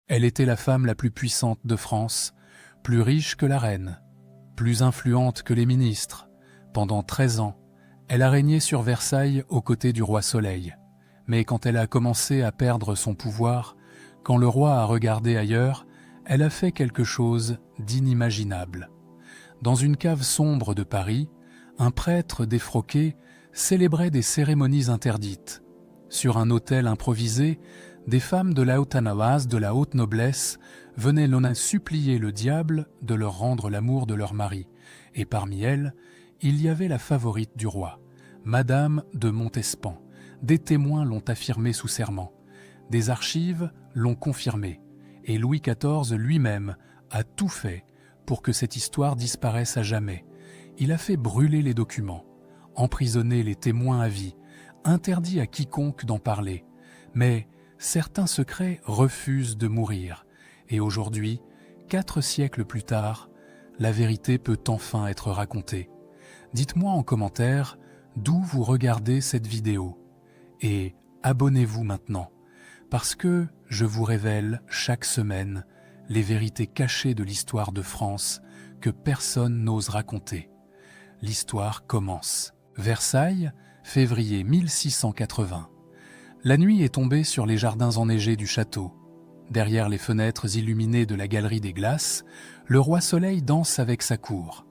Elle était la femme la plus puissante de France, plus riche que la reine, plus influente que les ministres. Pendant 13 ans, elle a régné sur Versailles aux côtés du roi Soleil. Mais quand elle a commencé à perdre son pouvoir, quand le roi a regardé ailleurs, elle a fait quelque chose d'inimaginable. Dans une cave sombre de Paris, un prêtre défroqué célébrait des cérémonies interdites. Sur un autel improvisé, des femmes de la haute-anoise, de la haute noblesse, venaient l'on supplier le diable de leur rendre l'amour de leur mari. Et parmi elles, il y avait la favorite du roi, Madame de Montespan. Des témoins l'ont affirmé sous serment. Des archives l'ont confirmé. Et Louis XIV lui-même a tout fait pour que cette histoire disparaisse à jamais. Il a fait brûler les documents, emprisonner les témoins à vie, interdit à quiconque d'en parler. Mais certains secrets refusent de mourir. Et aujourd'hui, 4 siècles plus tard, la vérité peut enfin être racontée. Dites-moi en commentaire d'où vous regardez cette vidéo. Et abonnez-vous maintenant, parce que je vous révèle chaque semaine les vérités cachées de l'histoire de France que personne n'ose raconter. L'histoire commence. Versailles, février 1680. La nuit est tombée sur les jardins enneigés du château. Derrière les fenêtres illuminées de la galerie des glaces, le roi Soleil danse avec sa cour.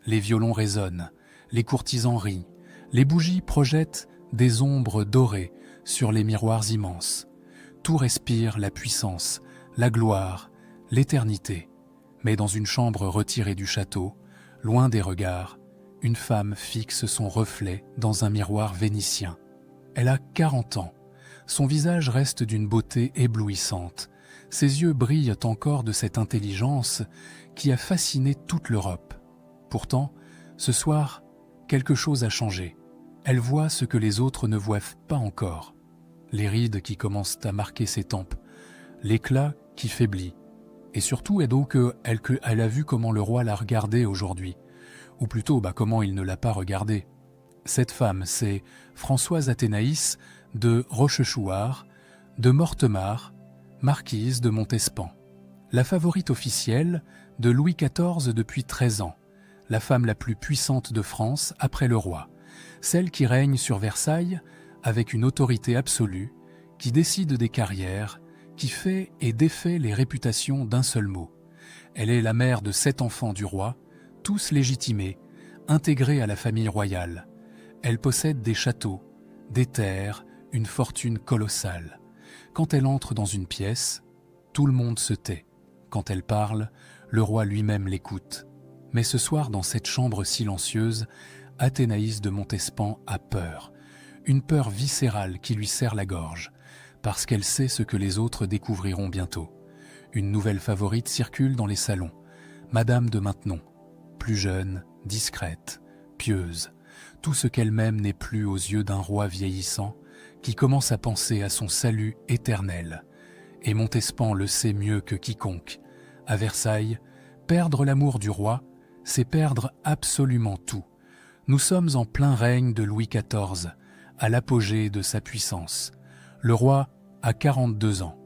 Les violons résonnent, les courtisans rient, les bougies projettent des ombres dorées sur les miroirs immenses. Tout respire la puissance, la gloire, l'éternité. Mais dans une chambre retirée du château, loin des regards, une femme fixe son reflet dans un miroir vénitien. Elle a 40 ans. Son visage reste d'une beauté éblouissante. Ses yeux brillent encore de cette intelligence qui a fasciné toute l'Europe. Pourtant, ce soir, quelque chose a changé. Elle voit ce que les autres ne voient pas encore. Les rides qui commencent à marquer ses tempes, l'éclat qui faiblit. Et surtout, elle a vu comment le roi l'a regardée aujourd'hui. Ou plutôt, comment il ne l'a pas regardée. Cette femme, c'est Françoise Athénaïs de Rochechouart, de Mortemart, marquise de Montespan. La favorite officielle de Louis XIV depuis 13 ans. La femme la plus puissante de France après le roi. Celle qui règne sur Versailles avec une autorité absolue, qui décide des carrières, qui fait et défait les réputations d'un seul mot. Elle est la mère de 7 enfants du roi, tous légitimés, intégrés à la famille royale. Elle possède des châteaux, des terres, une fortune colossale. Quand elle entre dans une pièce, tout le monde se tait. Quand elle parle, le roi lui-même l'écoute. Mais ce soir, dans cette chambre silencieuse, Athénaïs de Montespan a peur. Une peur viscérale qui lui serre la gorge, parce qu'elle sait ce que les autres découvriront bientôt. Une nouvelle favorite circule dans les salons. Madame de Maintenon, plus jeune, discrète, pieuse. Tout ce qu'elle-même n'est plus aux yeux d'un roi vieillissant qui commence à penser à son salut éternel. Et Montespan le sait mieux que quiconque. À Versailles, perdre l'amour du roi, c'est perdre absolument tout. Nous sommes en plein règne de Louis XIV, à l'apogée de sa puissance. Le roi a 42 ans.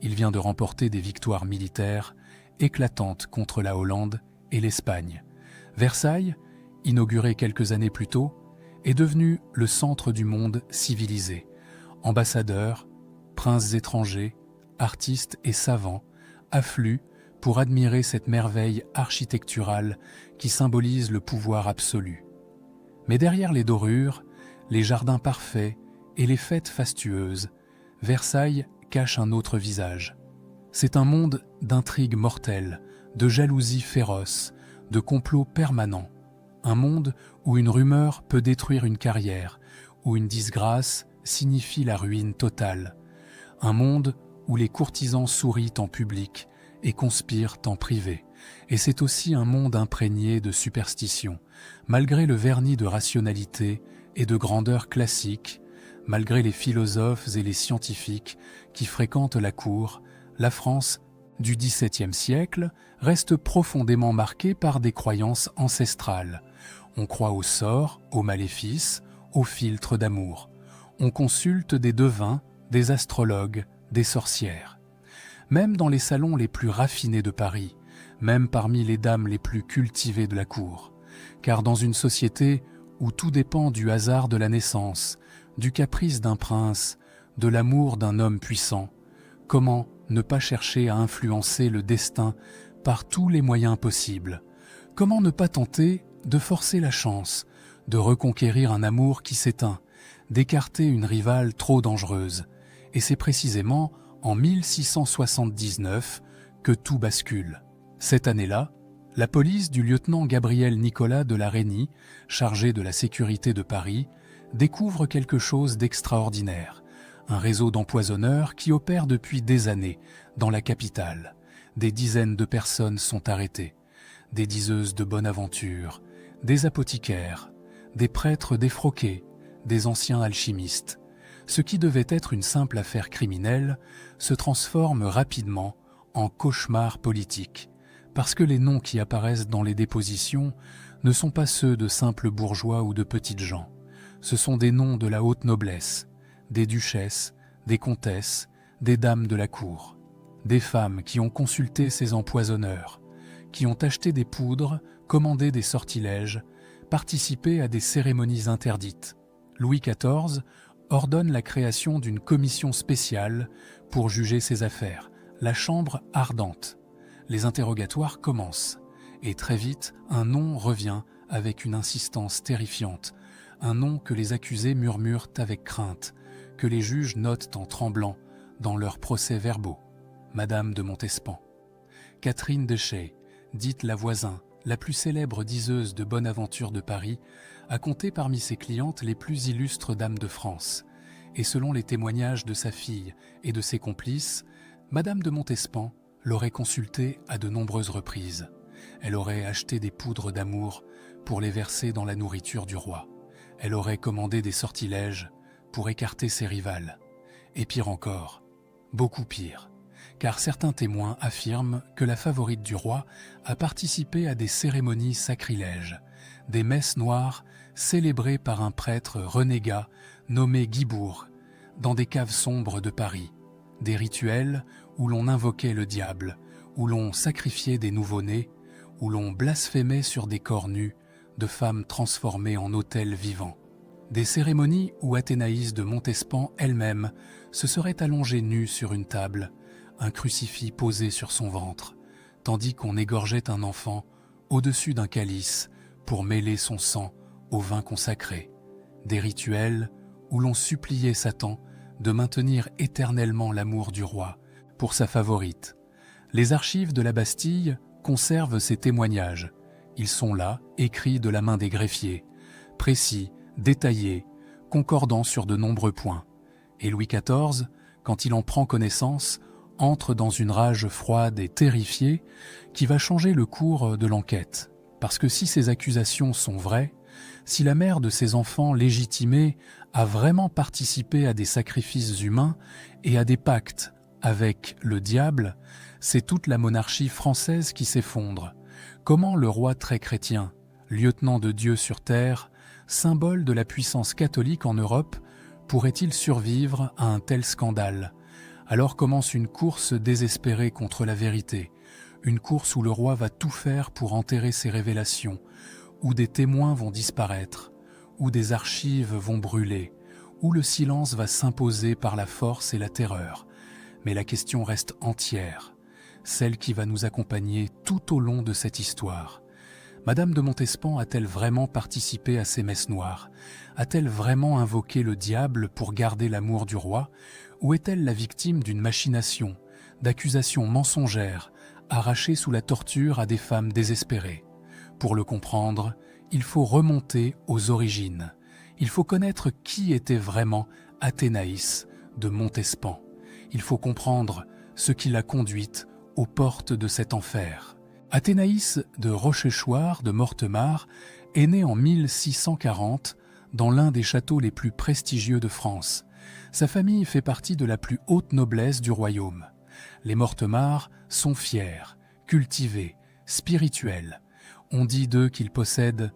Il vient de remporter des victoires militaires éclatantes contre la Hollande et l'Espagne. Versailles, inauguré quelques années plus tôt, est devenu le centre du monde civilisé. Ambassadeurs, princes étrangers, artistes et savants affluent pour admirer cette merveille architecturale qui symbolise le pouvoir absolu. Mais derrière les dorures, les jardins parfaits et les fêtes fastueuses, Versailles cache un autre visage. C'est un monde d'intrigues mortelles, de jalousies féroces, de complots permanents. Un monde où une rumeur peut détruire une carrière, où une disgrâce signifie la ruine totale. Un monde où les courtisans sourient en public et conspirent en privé. Et c'est aussi un monde imprégné de superstition. Malgré le vernis de rationalité et de grandeur classique, malgré les philosophes et les scientifiques qui fréquentent la cour, la France du XVIIe siècle reste profondément marquée par des croyances ancestrales. On croit au sort, aux maléfices, aux filtres d'amour. On consulte des devins, des astrologues, des sorcières. même dans les salons les plus raffinés de Paris, même parmi les dames les plus cultivées de la cour. Car dans une société où tout dépend du hasard de la naissance, du caprice d'un prince, de l'amour d'un homme puissant, comment ne pas chercher à influencer le destin par tous les moyens possibles? Comment ne pas tenter de forcer la chance, de reconquérir un amour qui s'éteint, d'écarter une rivale trop dangereuse? Et c'est précisément en 1679 que tout bascule. Cette année-là, la police du lieutenant Gabriel Nicolas de la Reynie, chargé de la sécurité de Paris, découvre quelque chose d'extraordinaire. Un réseau d'empoisonneurs qui opère depuis des années dans la capitale. Des dizaines de personnes sont arrêtées. Des diseuses de bonne aventure, des apothicaires, des prêtres défroqués, des anciens alchimistes. Ce qui devait être une simple affaire criminelle se transforme rapidement en cauchemar politique, parce que les noms qui apparaissent dans les dépositions ne sont pas ceux de simples bourgeois ou de petites gens. Ce sont des noms de la haute noblesse, des duchesses, des comtesses, des dames de la cour, des femmes qui ont consulté ces empoisonneurs, qui ont acheté des poudres, commandé des sortilèges, participé à des cérémonies interdites. Louis XIV ordonne la création d'une commission spéciale pour juger ces affaires, la Chambre ardente. Les interrogatoires commencent, et très vite, un nom revient avec une insistance terrifiante, un nom que les accusés murmurent avec crainte, que les juges notent en tremblant dans leurs procès-verbaux. Madame de Montespan. Catherine de Chay, dite la Voisin, la plus célèbre diseuse de bonne aventure de Paris, a compté parmi ses clientes les plus illustres dames de France. Et selon les témoignages de sa fille et de ses complices, Madame de Montespan l'aurait consultée à de nombreuses reprises. Elle aurait acheté des poudres d'amour pour les verser dans la nourriture du roi. Elle aurait commandé des sortilèges pour écarter ses rivales. Et pire encore, beaucoup pire, car certains témoins affirment que la favorite du roi a participé à des cérémonies sacrilèges, des messes noires célébrées par un prêtre renégat nommé Guibourg, dans des caves sombres de Paris, des rituels où l'on invoquait le diable, où l'on sacrifiait des nouveau-nés, où l'on blasphémait sur des corps nus de femmes transformées en autels vivants. Des cérémonies où Athénaïs de Montespan elle-même se serait allongée nue sur une table, un crucifix posé sur son ventre, tandis qu'on égorgeait un enfant au-dessus d'un calice pour mêler son sang au vin consacré. Des rituels où l'on suppliait Satan de maintenir éternellement l'amour du roi pour sa favorite. Les archives de la Bastille conservent ces témoignages. Ils sont là, écrits de la main des greffiers, précis, détaillés, concordants sur de nombreux points. Et Louis XIV, quand il en prend connaissance, entre dans une rage froide et terrifiée qui va changer le cours de l'enquête. Parce que si ces accusations sont vraies, si la mère de ces enfants légitimés a vraiment participé à des sacrifices humains et à des pactes avec le diable, c'est toute la monarchie française qui s'effondre. Comment le roi très chrétien, lieutenant de Dieu sur terre, symbole de la puissance catholique en Europe, pourrait-il survivre à un tel scandale? Alors commence une course désespérée contre la vérité, une course où le roi va tout faire pour enterrer ses révélations, où des témoins vont disparaître, où des archives vont brûler, où le silence va s'imposer par la force et la terreur. Mais la question reste entière, celle qui va nous accompagner tout au long de cette histoire. Madame de Montespan a-t-elle vraiment participé à ces messes noires? A-t-elle vraiment invoqué le diable pour garder l'amour du roi? Ou est-elle la victime d'une machination, d'accusations mensongères, arrachées sous la torture à des femmes désespérées? Pour le comprendre, il faut remonter aux origines. Il faut connaître qui était vraiment Athénaïs de Montespan. Il faut comprendre ce qui l'a conduite aux portes de cet enfer. Athénaïs de Rochechouart de Mortemart est née en 1640 dans l'un des châteaux les plus prestigieux de France. Sa famille fait partie de la plus haute noblesse du royaume. Les Mortemart sont fiers, cultivés, spirituels. On dit d'eux qu'ils possèdent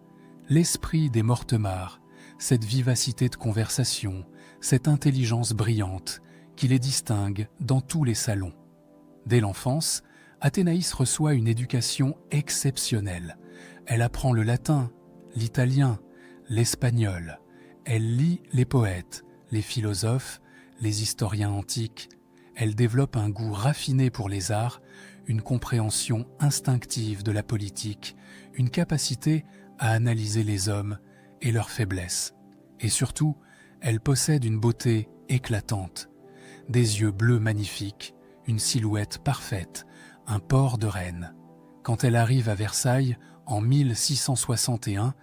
l'esprit des Mortemart, cette vivacité de conversation, cette intelligence brillante qui les distingue dans tous les salons. Dès l'enfance, Athénaïs reçoit une éducation exceptionnelle. Elle apprend le latin, l'italien, l'espagnol. Elle lit les poètes, les philosophes, les historiens antiques. Elle développe un goût raffiné pour les arts, une compréhension instinctive de la politique, une capacité à analyser les hommes et leurs faiblesses. Et surtout, elle possède une beauté éclatante, des yeux bleus magnifiques, une silhouette parfaite, un port de reine. Quand elle arrive à Versailles en 1661,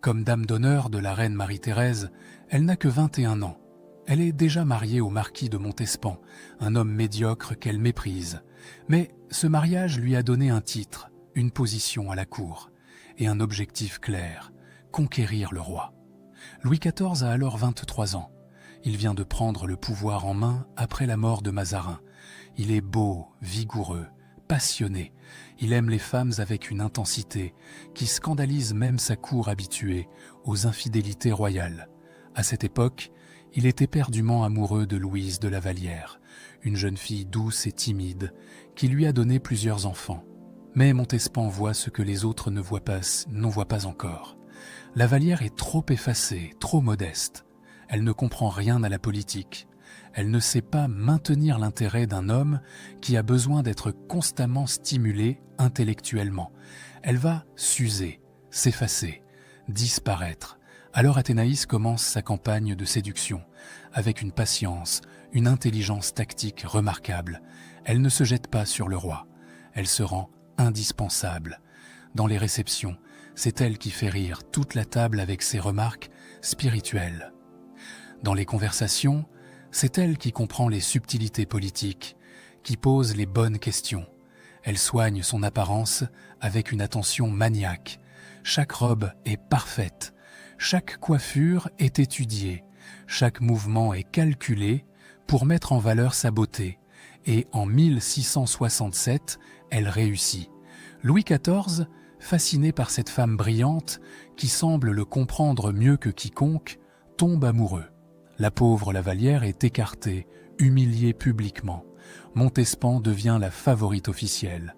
comme dame d'honneur de la reine Marie-Thérèse, elle n'a que 21 ans. Elle est déjà mariée au marquis de Montespan, un homme médiocre qu'elle méprise. Mais ce mariage lui a donné un titre, une position à la cour, et un objectif clair, conquérir le roi. Louis XIV a alors 23 ans. Il vient de prendre le pouvoir en main après la mort de Mazarin. Il est beau, vigoureux, passionné. Il aime les femmes avec une intensité qui scandalise même sa cour habituée aux infidélités royales. À cette époque, il est éperdument amoureux de Louise de La Vallière, une jeune fille douce et timide qui lui a donné plusieurs enfants. Mais Montespan voit ce que les autres n'en voient pas encore. La Vallière est trop effacée, trop modeste. Elle ne comprend rien à la politique. Elle ne sait pas maintenir l'intérêt d'un homme qui a besoin d'être constamment stimulé intellectuellement. Elle va s'user, s'effacer, disparaître. Alors Athénaïs commence sa campagne de séduction, avec une patience, une intelligence tactique remarquable. Elle ne se jette pas sur le roi. Elle se rend indispensable. Dans les réceptions, c'est elle qui fait rire toute la table avec ses remarques spirituelles. Dans les conversations, c'est elle qui comprend les subtilités politiques, qui pose les bonnes questions. Elle soigne son apparence avec une attention maniaque. Chaque robe est parfaite, chaque coiffure est étudiée, chaque mouvement est calculé pour mettre en valeur sa beauté. Et en 1667, elle réussit. Louis XIV, fasciné par cette femme brillante qui semble le comprendre mieux que quiconque, tombe amoureux. La pauvre La Vallière est écartée, humiliée publiquement. Montespan devient la favorite officielle.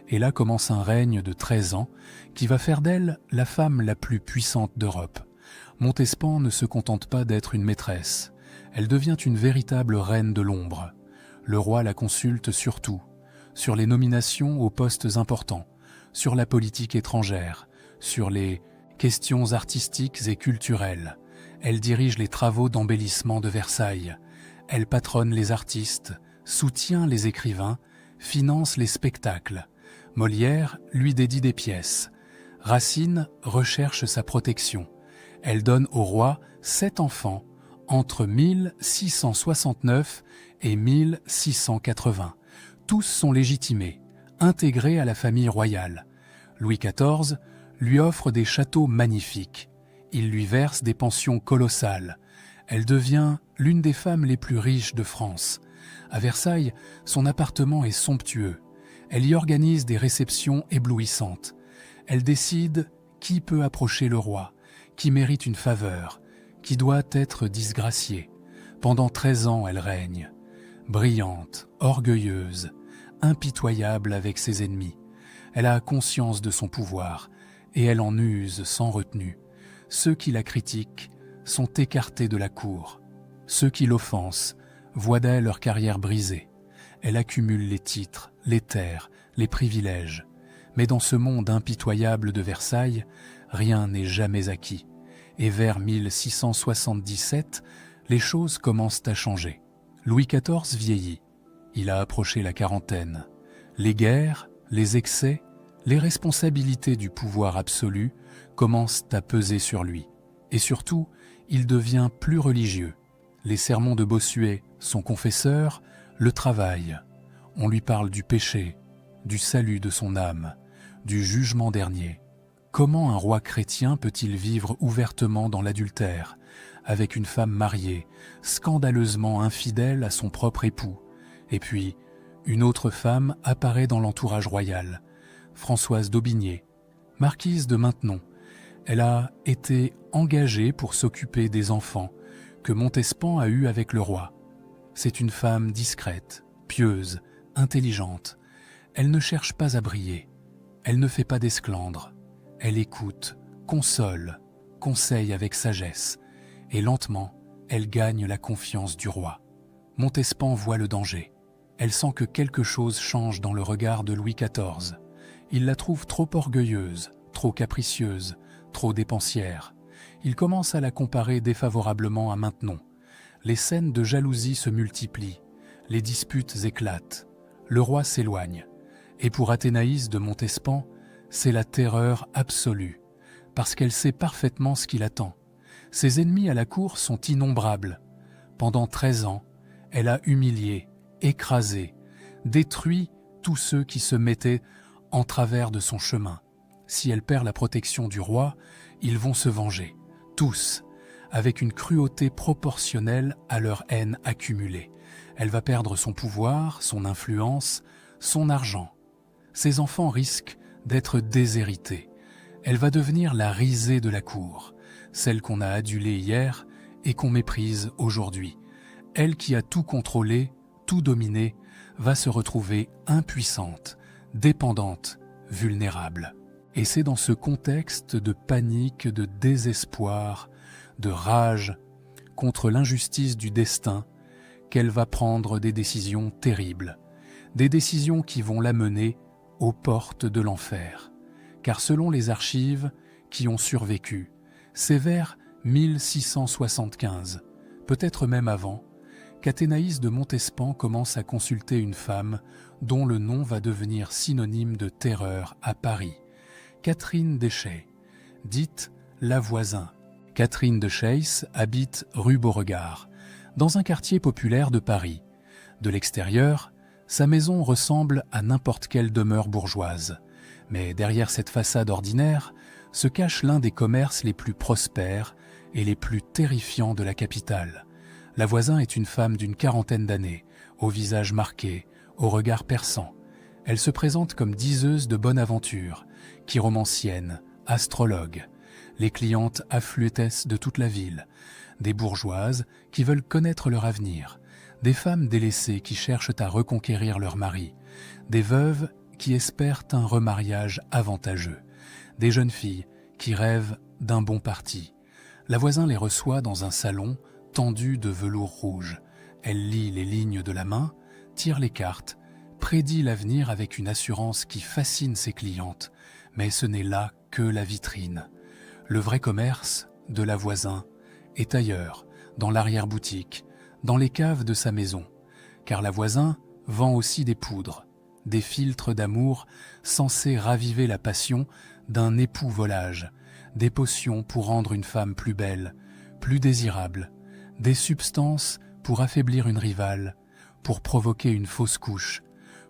Et là commence un règne de 13 ans qui va faire d'elle la femme la plus puissante d'Europe. Montespan ne se contente pas d'être une maîtresse. Elle devient une véritable reine de l'ombre. Le roi la consulte sur tout, sur les nominations aux postes importants, sur la politique étrangère, sur les questions artistiques et culturelles. Elle dirige les travaux d'embellissement de Versailles. Elle patronne les artistes, soutient les écrivains, finance les spectacles. Molière lui dédie des pièces. Racine recherche sa protection. Elle donne au roi 7 enfants entre 1669 et 1680. Tous sont légitimés, intégrés à la famille royale. Louis XIV lui offre des châteaux magnifiques. Il lui verse des pensions colossales. Elle devient l'une des femmes les plus riches de France. À Versailles, son appartement est somptueux. Elle y organise des réceptions éblouissantes. Elle décide qui peut approcher le roi, qui mérite une faveur, qui doit être disgracié. Pendant 13 ans, elle règne. Brillante, orgueilleuse, impitoyable avec ses ennemis. Elle a conscience de son pouvoir et elle en use sans retenue. Ceux qui la critiquent sont écartés de la cour. Ceux qui l'offensent voient d'elle leur carrière brisée. Elle accumule les titres, les terres, les privilèges. Mais dans ce monde impitoyable de Versailles, rien n'est jamais acquis. Et vers 1677, les choses commencent à changer. Louis XIV vieillit. Il a approché la quarantaine. Les guerres, les excès, les responsabilités du pouvoir absolu commencent à peser sur lui. Et surtout, il devient plus religieux. Les sermons de Bossuet, son confesseur, le travaillent. On lui parle du péché, du salut de son âme, du jugement dernier. Comment un roi chrétien peut-il vivre ouvertement dans l'adultère, avec une femme mariée, scandaleusement infidèle à son propre époux? Et puis, une autre femme apparaît dans l'entourage royal, Françoise d'Aubigné, marquise de Maintenon. Elle a été engagée pour s'occuper des enfants que Montespan a eus avec le roi. C'est une femme discrète, pieuse, intelligente. Elle ne cherche pas à briller. Elle ne fait pas d'esclandre. Elle écoute, console, conseille avec sagesse. Et lentement, elle gagne la confiance du roi. Montespan voit le danger. Elle sent que quelque chose change dans le regard de Louis XIV. Il la trouve trop orgueilleuse, trop capricieuse, trop dépensière. Il commence à la comparer défavorablement à Maintenon. Les scènes de jalousie se multiplient, les disputes éclatent, le roi s'éloigne. Et pour Athénaïs de Montespan, c'est la terreur absolue, parce qu'elle sait parfaitement ce qui l'attend. Ses ennemis à la cour sont innombrables. Pendant 13 ans, elle a humilié, écrasé, détruit tous ceux qui se mettaient en travers de son chemin. Si elle perd la protection du roi, ils vont se venger, tous, avec une cruauté proportionnelle à leur haine accumulée. Elle va perdre son pouvoir, son influence, son argent. Ses enfants risquent d'être déshérités. Elle va devenir la risée de la cour, celle qu'on a adulée hier et qu'on méprise aujourd'hui. Elle qui a tout contrôlé, tout dominé, va se retrouver impuissante, dépendante, vulnérable. Et c'est dans ce contexte de panique, de désespoir, de rage contre l'injustice du destin qu'elle va prendre des décisions terribles, des décisions qui vont la mener aux portes de l'enfer. Car selon les archives qui ont survécu, c'est vers 1675, peut-être même avant, qu'Athénaïs de Montespan commence à consulter une femme dont le nom va devenir synonyme de terreur à Paris, Catherine d'Eschey, dite la Voisin. Catherine de Chays habite rue Beauregard, dans un quartier populaire de Paris. De l'extérieur, sa maison ressemble à n'importe quelle demeure bourgeoise. Mais derrière cette façade ordinaire se cache l'un des commerces les plus prospères et les plus terrifiants de la capitale. La Voisin est une femme d'une quarantaine d'années, au visage marqué, au regard perçant. Elle se présente comme diseuse de bonne aventure, chiromancienne, astrologue. Les clientes affluentessent de toute la ville, des bourgeoises qui veulent connaître leur avenir, des femmes délaissées qui cherchent à reconquérir leur mari, des veuves qui espèrent un remariage avantageux, des jeunes filles qui rêvent d'un bon parti. La Voisin les reçoit dans un salon tendu de velours rouge. Elle lit les lignes de la main, tire les cartes, prédit l'avenir avec une assurance qui fascine ses clientes, mais ce n'est là que la vitrine. Le vrai commerce de La Voisin est ailleurs, dans l'arrière-boutique, dans les caves de sa maison, car La Voisin vend aussi des poudres, des filtres d'amour censés raviver la passion d'un époux volage, des potions pour rendre une femme plus belle, plus désirable, des substances pour affaiblir une rivale, pour provoquer une fausse couche,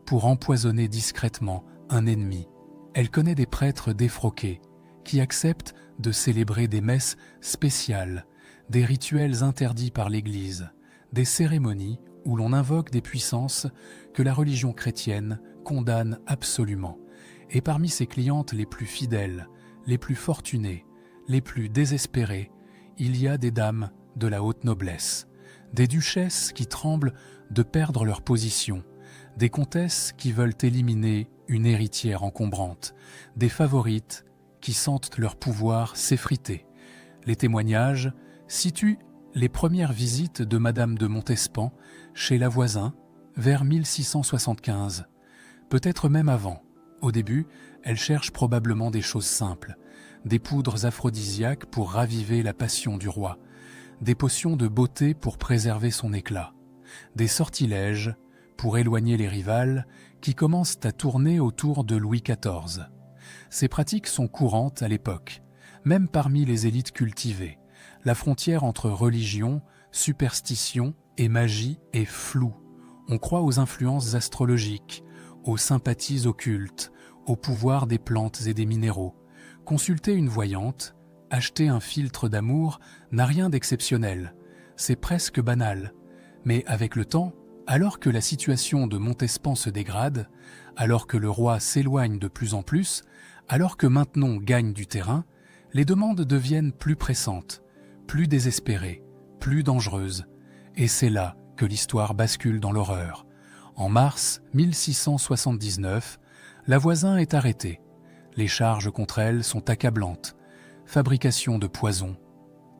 pour empoisonner discrètement un ennemi. Elle connaît des prêtres défroqués qui acceptent de célébrer des messes spéciales, des rituels interdits par l'Église, des cérémonies où l'on invoque des puissances que la religion chrétienne condamne absolument. Et parmi ses clientes les plus fidèles, les plus fortunées, les plus désespérées, il y a des dames de la haute noblesse, des duchesses qui tremblent de perdre leur position, des comtesses qui veulent éliminer une héritière encombrante, des favorites qui sentent leur pouvoir s'effriter. Les témoignages situent les premières visites de Madame de Montespan chez La Voisin vers 1675, peut-être même avant. Au début, elle cherche probablement des choses simples, des poudres aphrodisiaques pour raviver la passion du roi, des potions de beauté pour préserver son éclat, des sortilèges pour éloigner les rivales qui commencent à tourner autour de Louis XIV. Ces pratiques sont courantes à l'époque, même parmi les élites cultivées. La frontière entre religion, superstition et magie est floue. On croit aux influences astrologiques, aux sympathies occultes, au pouvoir des plantes et des minéraux. Consulter une voyante, acheter un filtre d'amour n'a rien d'exceptionnel. C'est presque banal. Mais avec le temps, alors que la situation de Montespan se dégrade, alors que le roi s'éloigne de plus en plus, alors que Maintenon gagne du terrain, les demandes deviennent plus pressantes, plus désespérées, plus dangereuses. Et c'est là que l'histoire bascule dans l'horreur. En mars 1679, la Voisin est arrêtée. Les charges contre elle sont accablantes. Fabrication de poison,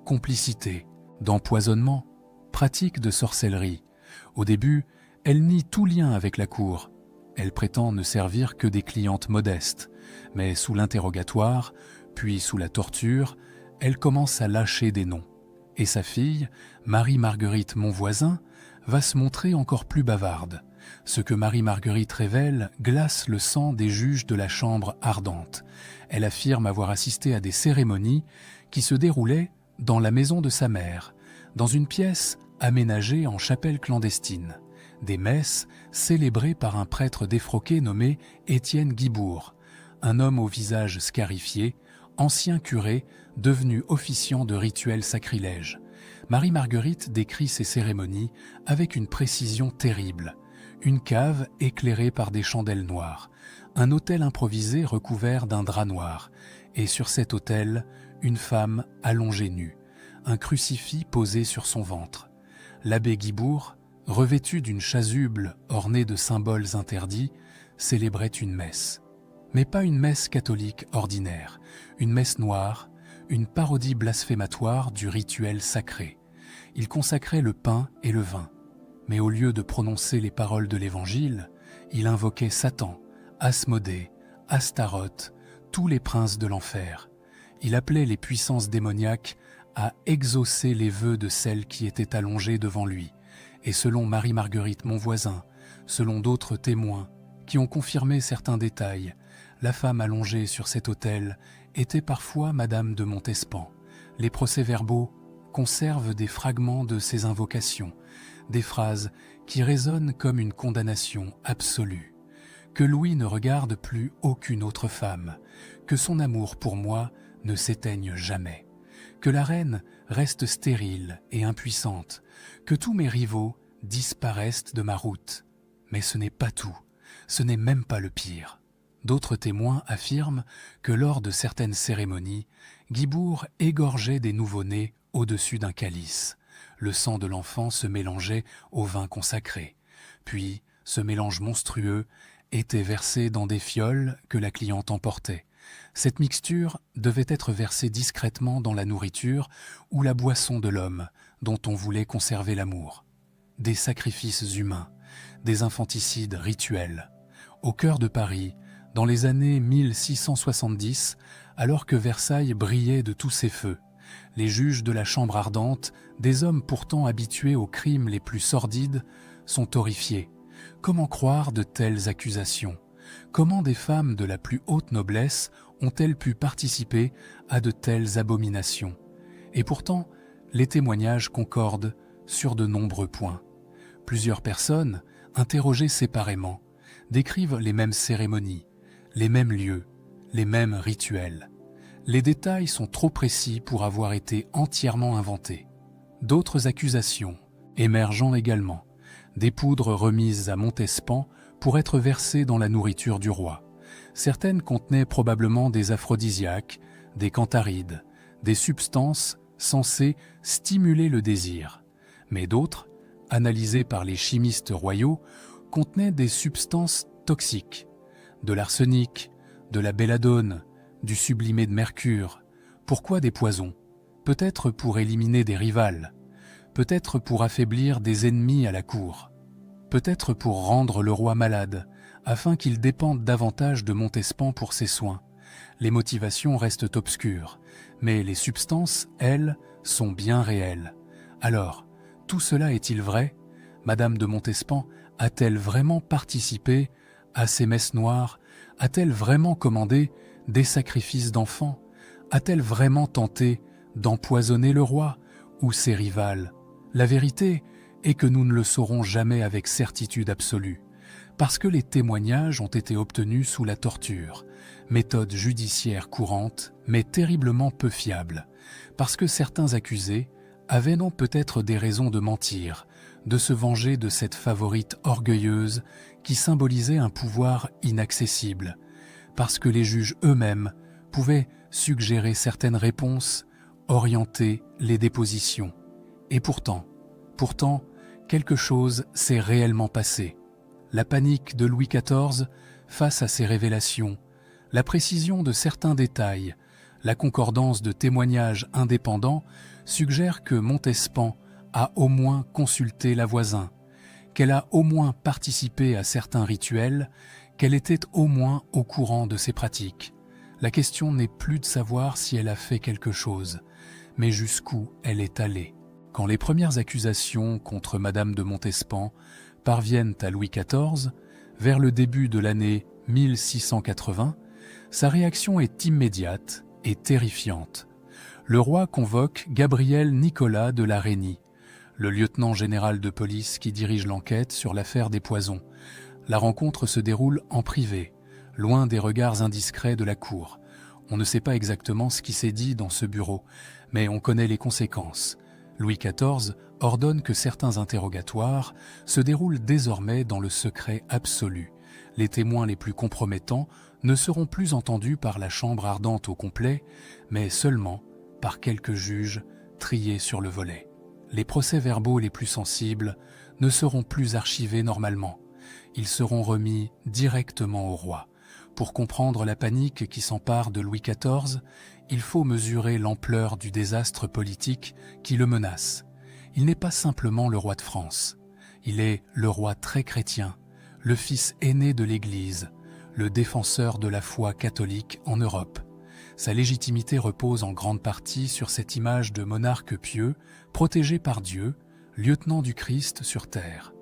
complicité, d'empoisonnement, pratique de sorcellerie. Au début, elle nie tout lien avec la cour. Elle prétend ne servir que des clientes modestes. Mais sous l'interrogatoire, puis sous la torture, elle commence à lâcher des noms. Et sa fille, Marie-Marguerite Monvoisin, va se montrer encore plus bavarde. Ce que Marie-Marguerite révèle glace le sang des juges de la chambre ardente. Elle affirme avoir assisté à des cérémonies qui se déroulaient dans la maison de sa mère, dans une pièce aménagée en chapelle clandestine. Des messes célébrées par un prêtre défroqué nommé Étienne Guibourg, un homme au visage scarifié, ancien curé devenu officiant de rituels sacrilèges. Marie-Marguerite décrit ces cérémonies avec une précision terrible. Une cave éclairée par des chandelles noires, un autel improvisé recouvert d'un drap noir, et sur cet autel, une femme allongée nue, un crucifix posé sur son ventre. L'abbé Guibourg, revêtu d'une chasuble ornée de symboles interdits, célébrait une messe. Mais pas une messe catholique ordinaire, une messe noire, une parodie blasphématoire du rituel sacré. Il consacrait le pain et le vin. Mais au lieu de prononcer les paroles de l'Évangile, il invoquait Satan, Asmodée, Astaroth, tous les princes de l'enfer. Il appelait les puissances démoniaques à exaucer les vœux de celles qui étaient allongées devant lui. Et selon Marie-Marguerite Monvoisin, selon d'autres témoins qui ont confirmé certains détails, la femme allongée sur cet autel était parfois Madame de Montespan. Les procès-verbaux conservent des fragments de ces invocations, des phrases qui résonnent comme une condamnation absolue. Que Louis ne regarde plus aucune autre femme, que son amour pour moi ne s'éteigne jamais, que la reine reste stérile et impuissante, que tous mes rivaux disparaissent de ma route. Mais ce n'est pas tout, ce n'est même pas le pire. D'autres témoins affirment que lors de certaines cérémonies, Guibourg égorgeait des nouveau-nés au-dessus d'un calice. Le sang de l'enfant se mélangeait au vin consacré. Puis, ce mélange monstrueux était versé dans des fioles que la cliente emportait. Cette mixture devait être versée discrètement dans la nourriture ou la boisson de l'homme dont on voulait conserver l'amour. Des sacrifices humains, des infanticides rituels. Au cœur de Paris, dans les années 1670, alors que Versailles brillait de tous ses feux, les juges de la chambre ardente, des hommes pourtant habitués aux crimes les plus sordides, sont horrifiés. Comment croire de telles accusations? Comment des femmes de la plus haute noblesse ont-elles pu participer à de telles abominations? Et pourtant, les témoignages concordent sur de nombreux points. Plusieurs personnes, interrogées séparément, décrivent les mêmes cérémonies, les mêmes lieux, les mêmes rituels. Les détails sont trop précis pour avoir été entièrement inventés. D'autres accusations, émergeant également, des poudres remises à Montespan pour être versées dans la nourriture du roi. Certaines contenaient probablement des aphrodisiaques, des cantharides, des substances censées stimuler le désir. Mais d'autres, analysées par les chimistes royaux, contenaient des substances toxiques, de l'arsenic, de la belladone, du sublimé de mercure. Pourquoi des poisons? Peut-être pour éliminer des rivales, peut-être pour affaiblir des ennemis à la cour, peut-être pour rendre le roi malade, afin qu'il dépende davantage de Montespan pour ses soins. Les motivations restent obscures, mais les substances, elles, sont bien réelles. Alors, tout cela est-il vrai? Madame de Montespan a-t-elle vraiment participé à ces messes noires? A-t-elle vraiment commandé des sacrifices d'enfants? A-t-elle vraiment tenté d'empoisonner le roi ou ses rivales? La vérité est que nous ne le saurons jamais avec certitude absolue, parce que les témoignages ont été obtenus sous la torture, méthode judiciaire courante mais terriblement peu fiable, parce que certains accusés avaient non peut-être des raisons de mentir, de se venger de cette favorite orgueilleuse qui symbolisait un pouvoir inaccessible, parce que les juges eux-mêmes pouvaient suggérer certaines réponses, orienter les dépositions. Et pourtant, quelque chose s'est réellement passé. La panique de Louis XIV face à ces révélations, la précision de certains détails, la concordance de témoignages indépendants suggèrent que Montespan a au moins consulté la voisin, qu'elle a au moins participé à certains rituels, qu'elle était au moins au courant de ces pratiques. La question n'est plus de savoir si elle a fait quelque chose, mais jusqu'où elle est allée. Quand les premières accusations contre Madame de Montespan parviennent à Louis XIV, vers le début de l'année 1680, sa réaction est immédiate et terrifiante. Le roi convoque Gabriel Nicolas de la Reynie, le lieutenant général de police qui dirige l'enquête sur l'affaire des poisons. La rencontre se déroule en privé, loin des regards indiscrets de la cour. On ne sait pas exactement ce qui s'est dit dans ce bureau, mais on connaît les conséquences. Louis XIV ordonne que certains interrogatoires se déroulent désormais dans le secret absolu. Les témoins les plus compromettants ne seront plus entendus par la chambre ardente au complet, mais seulement par quelques juges triés sur le volet. Les procès-verbaux les plus sensibles ne seront plus archivés normalement. Ils seront remis directement au roi. Pour comprendre la panique qui s'empare de Louis XIV, il faut mesurer l'ampleur du désastre politique qui le menace. Il n'est pas simplement le roi de France. Il est le roi très chrétien, le fils aîné de l'Église, le défenseur de la foi catholique en Europe. Sa légitimité repose en grande partie sur cette image de monarque pieux, protégé par Dieu, lieutenant du Christ sur terre.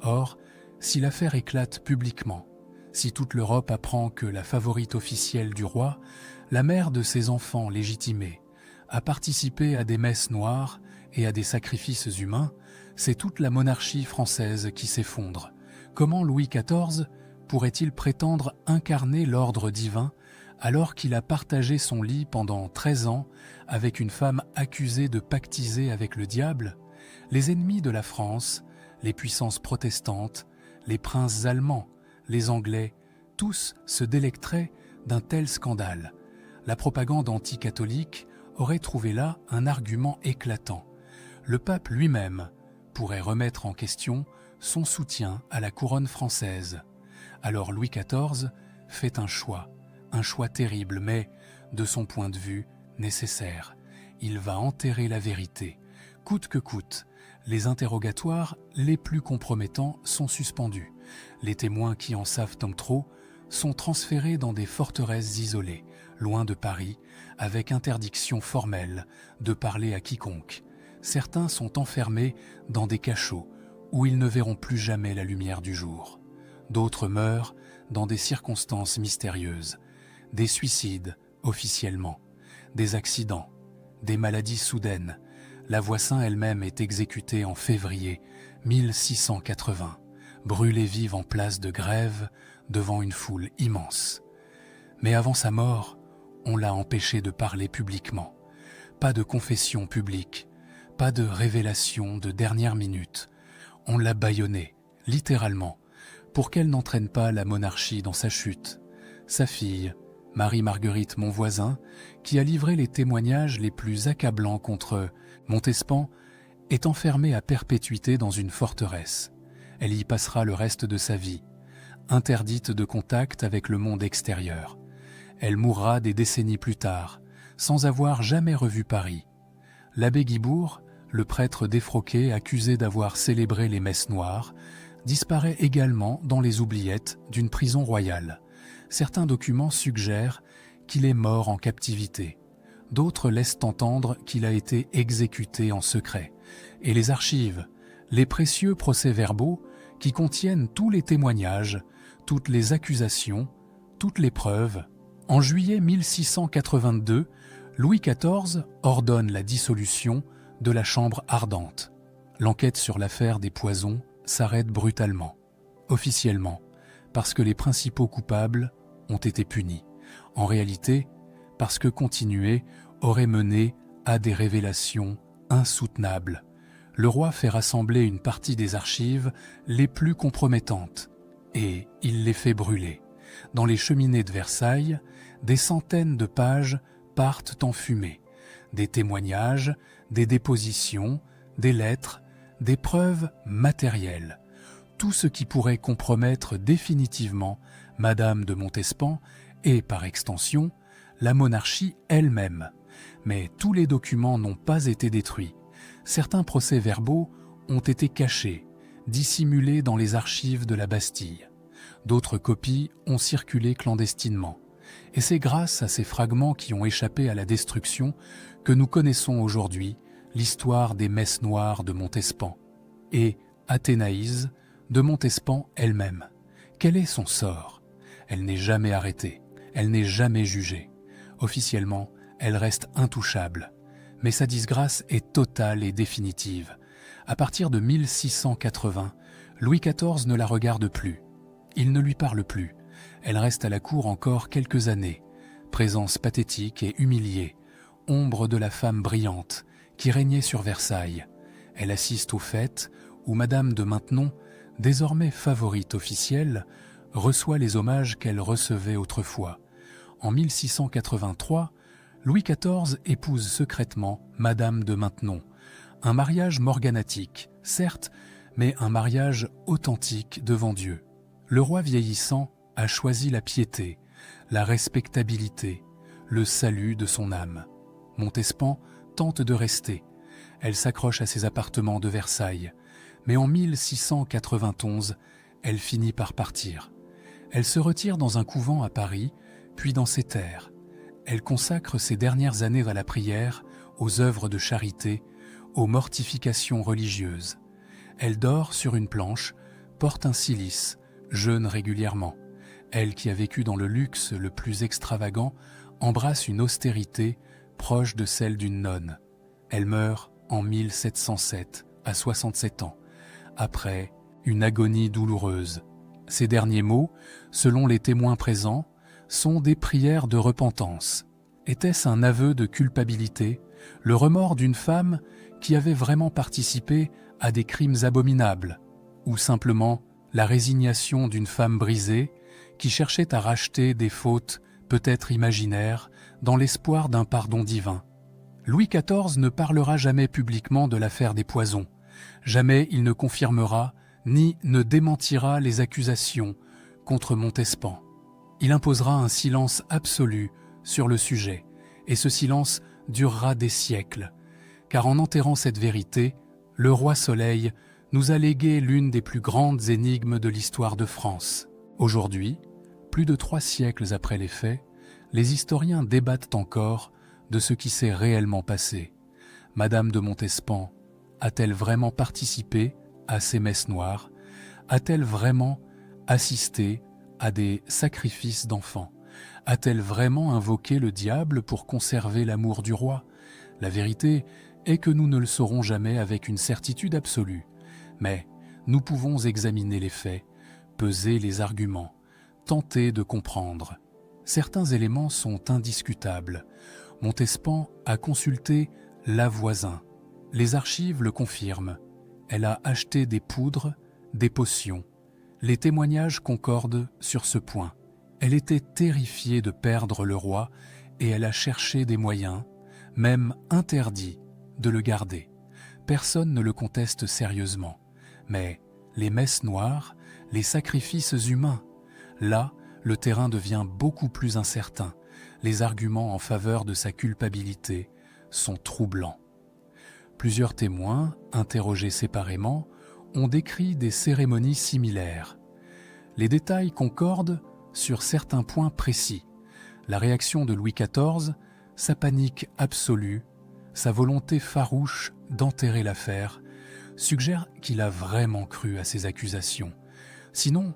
Or, si l'affaire éclate publiquement, si toute l'Europe apprend que la favorite officielle du roi, la mère de ses enfants légitimés, a participé à des messes noires et à des sacrifices humains, c'est toute la monarchie française qui s'effondre. Comment Louis XIV pourrait-il prétendre incarner l'ordre divin alors qu'il a partagé son lit pendant 13 ans avec une femme accusée de pactiser avec le diable? Les ennemis de la France, les puissances protestantes, les princes allemands, les Anglais, tous se délecteraient d'un tel scandale. La propagande anticatholique aurait trouvé là un argument éclatant. Le pape lui-même pourrait remettre en question son soutien à la couronne française. Alors Louis XIV fait un choix terrible, mais, de son point de vue, nécessaire. Il va enterrer la vérité. Coûte que coûte, les interrogatoires les plus compromettants sont suspendus. Les témoins qui en savent un trop sont transférés dans des forteresses isolées, loin de Paris, avec interdiction formelle de parler à quiconque. Certains sont enfermés dans des cachots où ils ne verront plus jamais la lumière du jour. D'autres meurent dans des circonstances mystérieuses. Des suicides, officiellement, des accidents, des maladies soudaines. La Voisin elle-même est exécutée en février 1680, brûlée vive en place de Grève devant une foule immense. Mais avant sa mort, on l'a empêchée de parler publiquement. Pas de confession publique, pas de révélation de dernière minute. On l'a bâillonnée, littéralement, pour qu'elle n'entraîne pas la monarchie dans sa chute. Sa fille, Marie-Marguerite Monvoisin, qui a livré les témoignages les plus accablants contre Montespan, est enfermée à perpétuité dans une forteresse. Elle y passera le reste de sa vie, interdite de contact avec le monde extérieur. Elle mourra des décennies plus tard, sans avoir jamais revu Paris. L'abbé Guibourg, le prêtre défroqué accusé d'avoir célébré les messes noires, disparaît également dans les oubliettes d'une prison royale. Certains documents suggèrent qu'il est mort en captivité. D'autres laissent entendre qu'il a été exécuté en secret. Et les archives, les précieux procès-verbaux qui contiennent tous les témoignages, toutes les accusations, toutes les preuves. En juillet 1682, Louis XIV ordonne la dissolution de la Chambre ardente. L'enquête sur l'affaire des poisons s'arrête brutalement, officiellement, parce que les principaux coupables ont été punis. En réalité, parce que continuer aurait mené à des révélations insoutenables. Le roi fait rassembler une partie des archives les plus compromettantes et il les fait brûler. Dans les cheminées de Versailles, des centaines de pages partent en fumée. Des témoignages, des dépositions, des lettres, des preuves matérielles. tout ce qui pourrait compromettre définitivement Madame de Montespan et, par extension, la monarchie elle-même. Mais tous les documents n'ont pas été détruits. Certains procès-verbaux ont été cachés, dissimulés dans les archives de la Bastille. D'autres copies ont circulé clandestinement. Et c'est grâce à ces fragments qui ont échappé à la destruction que nous connaissons aujourd'hui l'histoire des messes noires de Montespan et Athénaïse de Montespan elle-même. Quel est son sort? Elle n'est jamais arrêtée, elle n'est jamais jugée. Officiellement, elle reste intouchable. Mais sa disgrâce est totale et définitive. À partir de 1680, Louis XIV ne la regarde plus. Il ne lui parle plus. Elle reste à la cour encore quelques années. Présence pathétique et humiliée, ombre de la femme brillante qui régnait sur Versailles. Elle assiste aux fêtes où Madame de Maintenon, désormais favorite officielle, reçoit les hommages qu'elle recevait autrefois. En 1683, Louis XIV épouse secrètement Madame de Maintenon. Un mariage morganatique, certes, mais un mariage authentique devant Dieu. Le roi vieillissant a choisi la piété, la respectabilité, le salut de son âme. Montespan tente de rester. Elle s'accroche à ses appartements de Versailles. Mais en 1691, elle finit par partir. Elle se retire dans un couvent à Paris, puis dans ses terres. Elle consacre ses dernières années à la prière, aux œuvres de charité, aux mortifications religieuses. Elle dort sur une planche, porte un cilice, jeûne régulièrement. Elle qui a vécu dans le luxe le plus extravagant embrasse une austérité proche de celle d'une nonne. Elle meurt en 1707, à 67 ans, après une agonie douloureuse. Ses derniers mots, selon les témoins présents, sont des prières de repentance. Était-ce un aveu de culpabilité, le remords d'une femme qui avait vraiment participé à des crimes abominables, ou simplement la résignation d'une femme brisée qui cherchait à racheter des fautes peut-être imaginaires dans l'espoir d'un pardon divin? Louis XIV ne parlera jamais publiquement de l'affaire des poisons. Jamais il ne confirmera ni ne démentira les accusations contre Montespan. Il imposera un silence absolu sur le sujet, et ce silence durera des siècles, car en enterrant cette vérité, le roi Soleil nous a légué l'une des plus grandes énigmes de l'histoire de France. Aujourd'hui, plus de 3 siècles après les faits, les historiens débattent encore de ce qui s'est réellement passé. Madame de Montespan a-t-elle vraiment participé à ces messes noires? A-t-elle vraiment assisté à des sacrifices d'enfants? A-t-elle vraiment invoqué le diable pour conserver l'amour du roi? La vérité est que nous ne le saurons jamais avec une certitude absolue. Mais nous pouvons examiner les faits, peser les arguments, tenter de comprendre. Certains éléments sont indiscutables. Montespan a consulté la voisin. Les archives le confirment. Elle a acheté des poudres, des potions. Les témoignages concordent sur ce point. Elle était terrifiée de perdre le roi et elle a cherché des moyens, même interdits, de le garder. Personne ne le conteste sérieusement. Mais les messes noires, les sacrifices humains, là, le terrain devient beaucoup plus incertain. Les arguments en faveur de sa culpabilité sont troublants. Plusieurs témoins, interrogés séparément, ont décrit des cérémonies similaires. Les détails concordent sur certains points précis. La réaction de Louis XIV, sa panique absolue, sa volonté farouche d'enterrer l'affaire, suggèrent qu'il a vraiment cru à ces accusations. Sinon,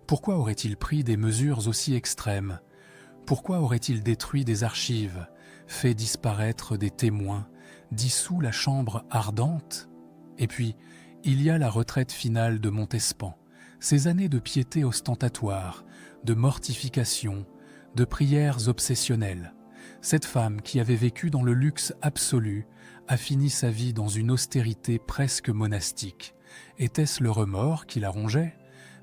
pourquoi aurait-il pris des mesures aussi extrêmes? Pourquoi aurait-il détruit des archives, fait disparaître des témoins, dissous la chambre ardente? Et puis, il y a la retraite finale de Montespan, ces années de piété ostentatoire, de mortification, de prières obsessionnelles. Cette femme qui avait vécu dans le luxe absolu a fini sa vie dans une austérité presque monastique. Était-ce le remords qui la rongeait?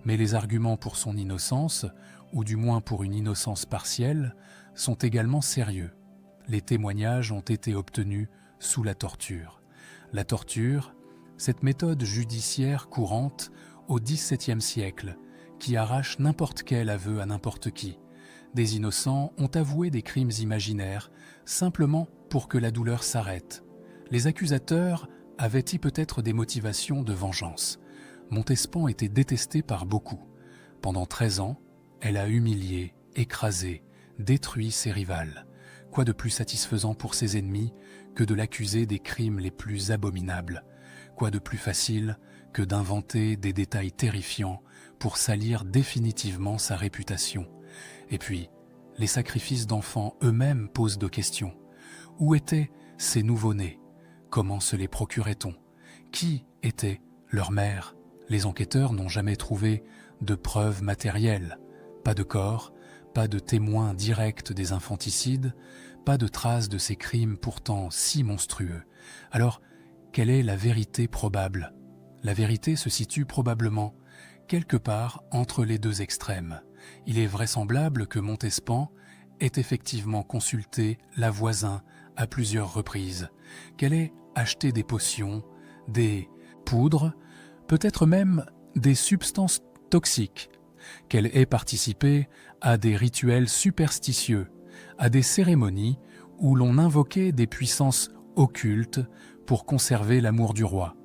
Mais les arguments pour son innocence, ou du moins pour une innocence partielle, sont également sérieux. Les témoignages ont été obtenus sous la torture. La torture, cette méthode judiciaire courante au XVIIe siècle, qui arrache n'importe quel aveu à n'importe qui. Des innocents ont avoué des crimes imaginaires, simplement pour que la douleur s'arrête. Les accusateurs avaient-ils peut-être des motivations de vengeance? Montespan était détestée par beaucoup. Pendant 13 ans, elle a humilié, écrasé, détruit ses rivales. Quoi de plus satisfaisant pour ses ennemis que de l'accuser des crimes les plus abominables? Quoi de plus facile que d'inventer des détails terrifiants pour salir définitivement sa réputation? Et puis, les sacrifices d'enfants eux-mêmes posent de questions. Où étaient ces nouveau-nés? Comment se les procurait-on? Qui était leur mère? Les enquêteurs n'ont jamais trouvé de preuves matérielles. Pas de corps, pas de témoins directs des infanticides, pas de traces de ces crimes pourtant si monstrueux. Alors, quelle est la vérité probable? La vérité se situe probablement quelque part entre les deux extrêmes. Il est vraisemblable que Montespan ait effectivement consulté la voisine à plusieurs reprises, qu'elle ait acheté des potions, des poudres, peut-être même des substances toxiques, qu'elle ait participé à des rituels superstitieux, à des cérémonies où l'on invoquait des puissances occultes pour conserver l'amour du roi.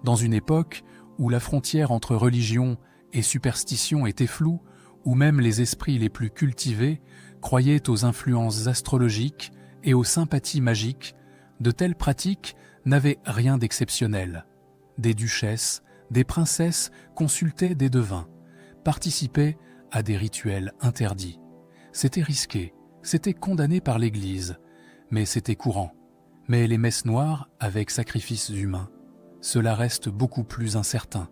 Dans une époque où la frontière entre religion et superstition était floue, où même les esprits les plus cultivés croyaient aux influences astrologiques et aux sympathies magiques, de telles pratiques n'avaient rien d'exceptionnel. Des duchesses, des princesses consultaient des devins, participaient à des rituels interdits. C'était risqué, c'était condamné par l'Église, mais c'était courant. Mais les messes noires avec sacrifices humains, cela reste beaucoup plus incertain.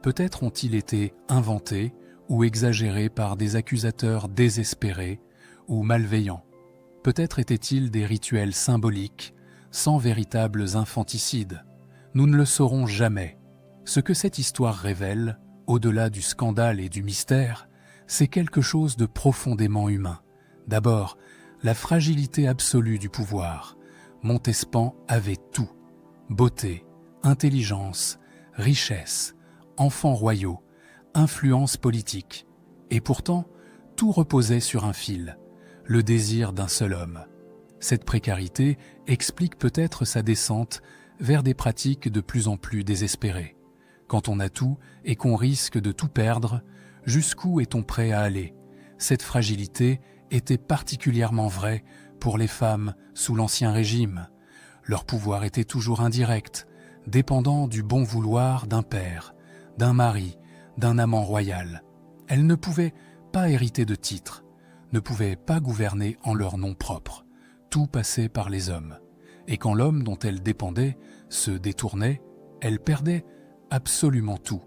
Peut-être ont-ils été inventés ou exagérés par des accusateurs désespérés ou malveillants. Peut-être étaient-ils des rituels symboliques, sans véritables infanticides. Nous ne le saurons jamais. Ce que cette histoire révèle, au-delà du scandale et du mystère, c'est quelque chose de profondément humain. D'abord, la fragilité absolue du pouvoir. Montespan avait tout. Beauté, intelligence, richesse, enfants royaux, influence politique. Et pourtant, tout reposait sur un fil, le désir d'un seul homme. Cette précarité explique peut-être sa descente vers des pratiques de plus en plus désespérées. Quand on a tout et qu'on risque de tout perdre, jusqu'où est-on prêt à aller? Cette fragilité était particulièrement vraie pour les femmes sous l'Ancien Régime. Leur pouvoir était toujours indirect, dépendant du bon vouloir d'un père, d'un mari, d'un amant royal. Elles ne pouvaient pas hériter de titres, ne pouvaient pas gouverner en leur nom propre. Tout passait par les hommes. Et quand l'homme dont elles dépendaient se détournait, elles perdaient absolument tout.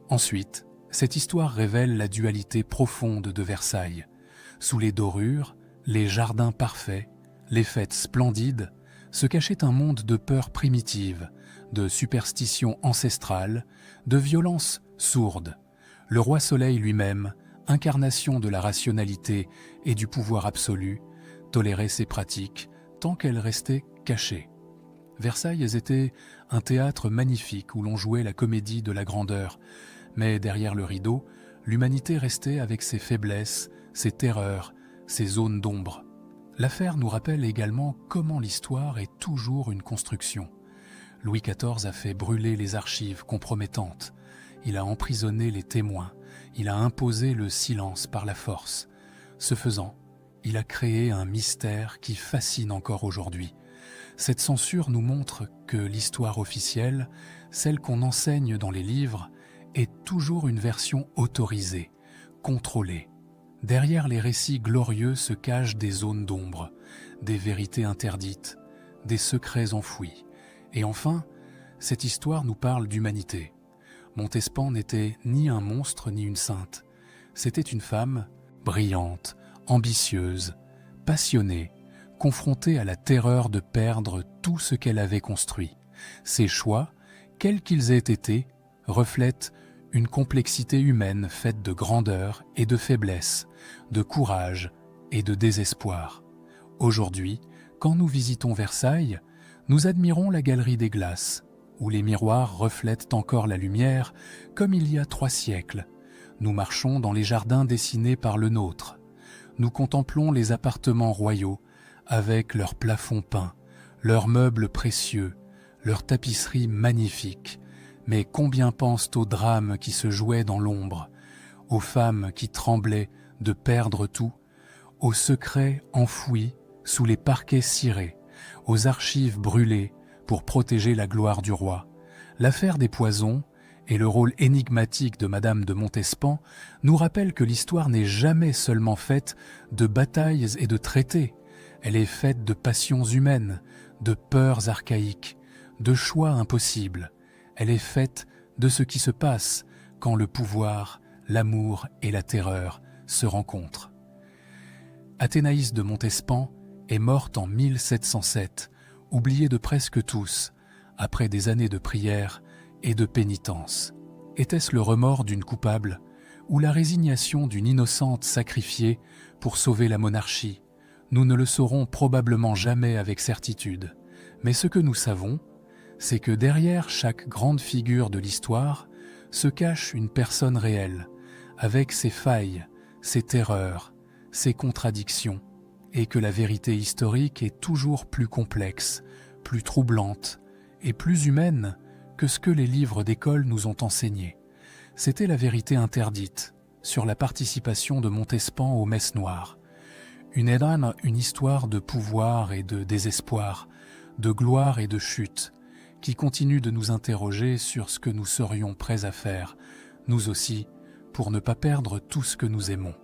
Ensuite, cette histoire révèle la dualité profonde de Versailles. Sous les dorures, les jardins parfaits, les fêtes splendides, se cachait un monde de peur primitive, de superstitions ancestrales, de violences sourdes. Le roi Soleil lui-même, incarnation de la rationalité et du pouvoir absolu, tolérait ces pratiques tant qu'elles restaient cachées. Versailles était un théâtre magnifique où l'on jouait la comédie de la grandeur, mais derrière le rideau, l'humanité restait avec ses faiblesses, ses terreurs, ses zones d'ombre. L'affaire nous rappelle également comment l'histoire est toujours une construction. Louis XIV a fait brûler les archives compromettantes, il a emprisonné les témoins, il a imposé le silence par la force. Ce faisant, il a créé un mystère qui fascine encore aujourd'hui. Cette censure nous montre que l'histoire officielle, celle qu'on enseigne dans les livres, est toujours une version autorisée, contrôlée. Derrière les récits glorieux se cachent des zones d'ombre, des vérités interdites, des secrets enfouis. Et enfin, cette histoire nous parle d'humanité. Montespan n'était ni un monstre ni une sainte. C'était une femme brillante, ambitieuse, passionnée, confrontée à la terreur de perdre tout ce qu'elle avait construit. Ses choix, quels qu'ils aient été, reflètent une complexité humaine faite de grandeur et de faiblesse, de courage et de désespoir. Aujourd'hui, quand nous visitons Versailles, nous admirons la galerie des glaces, où les miroirs reflètent encore la lumière, comme il y a 3 siècles. Nous marchons dans les jardins dessinés par le nôtre. Nous contemplons les appartements royaux, avec leurs plafonds peints, leurs meubles précieux, leurs tapisseries magnifiques. Mais combien pensent aux drames qui se jouaient dans l'ombre, aux femmes qui tremblaient de perdre tout, aux secrets enfouis sous les parquets cirés, aux archives brûlées pour protéger la gloire du roi. L'affaire des poisons et le rôle énigmatique de Madame de Montespan nous rappellent que l'histoire n'est jamais seulement faite de batailles et de traités. Elle est faite de passions humaines, de peurs archaïques, de choix impossibles. Elle est faite de ce qui se passe quand le pouvoir, l'amour et la terreur se rencontrent. Athénaïs de Montespan est morte en 1707, oubliée de presque tous, après des années de prière et de pénitence. Était-ce le remords d'une coupable ou la résignation d'une innocente sacrifiée pour sauver la monarchie? Nous ne le saurons probablement jamais avec certitude. Mais ce que nous savons, c'est que derrière chaque grande figure de l'histoire se cache une personne réelle, avec ses failles, ses terreurs, ses contradictions, et que la vérité historique est toujours plus complexe, plus troublante et plus humaine que ce que les livres d'école nous ont enseigné. C'était la vérité interdite sur la participation de Montespan aux messes noires. Une histoire de pouvoir et de désespoir, de gloire et de chute, qui continue de nous interroger sur ce que nous serions prêts à faire, nous aussi, pour ne pas perdre tout ce que nous aimons.